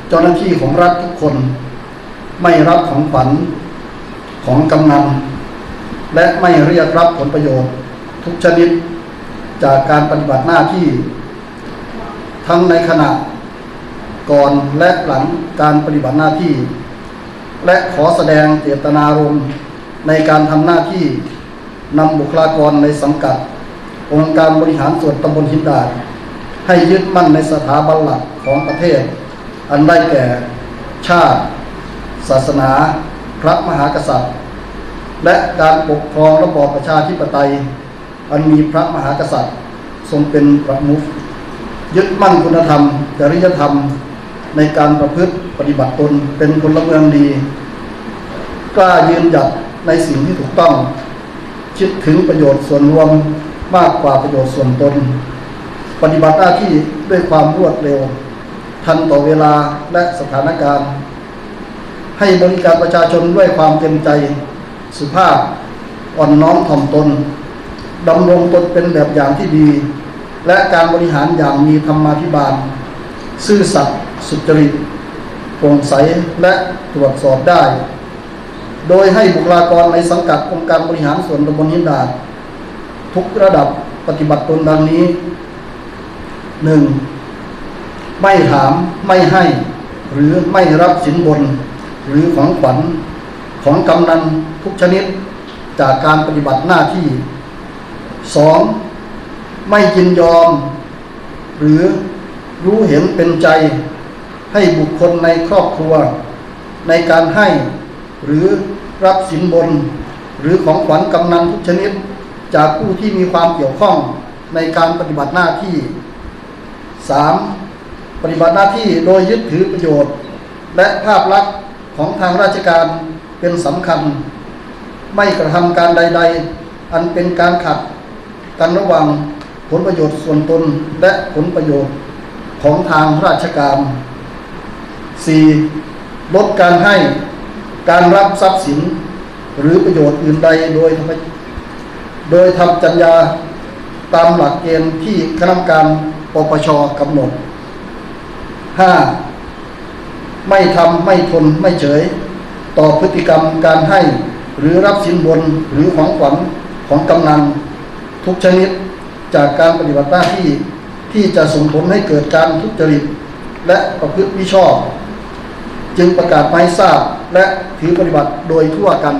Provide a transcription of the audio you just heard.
เจ้าหน้าที่ของรัฐทุกคนไม่รับของขวัญของกำนันและไม่เรียกรับผลประโยชน์ทุกชนิดจากการปฏิบัติหน้าที่ทั้งในขณะก่อนและหลังการปฏิบัติหน้าที่และขอแสดงเจตนารมณ์ในการทำหน้าที่นำบุคลากรในสังกัดองค์การบริหารส่วนตำบลหินดาดให้ยึดมั่นในสถาบันหลักของประเทศอันได้แก่ชาติศาสนาพระมหากษัตริย์และการปกครองระบอบประชาธิปไตยอันมีพระมหากษัตริย์ทรงเป็นประมุขยึดมั่นคุณธรรมจริยธรรมในการประพฤติปฏิบัติตนเป็นพลเมืองดีกล้ายืนหยัดในสิ่งที่ถูกต้องคิดถึงประโยชน์ส่วนรวมมากกว่าประโยชน์ส่วนตนปฏิบัติหน้าที่ด้วยความรวดเร็วทันต่อเวลาและสถานการณ์ให้บริการประชาชนด้วยความเต็มใจสุภาพอ่อนน้อมถ่อมตนดำรงตนเป็นแบบอย่างที่ดีและการบริหารอย่างมีธรรมาภิบาลซื่อสัตย์สุจริตโปร่งใสและตรวจสอบได้โดยให้บุคลากรในสังกัดองค์การบริหารส่วนตำบลหินดาดทุกระดับปฏิบัติตนดังนี้ 1. ไม่ถามไม่ให้หรือไม่รับสินบนหรือของขวัญของกำนันทุกชนิดจากการปฏิบัติหน้าที่ 2. ไม่ยินยอมหรือรู้เห็นเป็นใจให้บุคคลในครอบครัวในการให้หรือรับสินบนหรือของขวัญกำนันทุกชนิดจากผู้ที่มีความเกี่ยวข้องในการปฏิบัติหน้าที่ 3. ปฏิบัติหน้าที่โดยยึดถือประโยชน์และภาพลักษณ์ของทางราชการเป็นสำคัญไม่กระทำการใดๆอันเป็นการขัดกันระหว่างผลประโยชน์ส่วนตนและผลประโยชน์ของทางราชการ 4. ลดการให้การรับทรัพย์สินหรือประโยชน์อื่นใดโดยทำจรรยาตามหลักเกณฑ์ที่คณะกรรมการปปช.กำหนด 5. ไม่ทำไม่ทนไม่เฉยต่อพฤติกรรมการให้หรือรับสินบนหรือของขวัญของกำนันทุกชนิดจากการปฏิบัติหน้าที่ที่จะส่งผลให้เกิดการทุจริตและประพฤติมิชอบจึงประกาศให้ทราบและถือปฏิบัติโดยทั่วกัน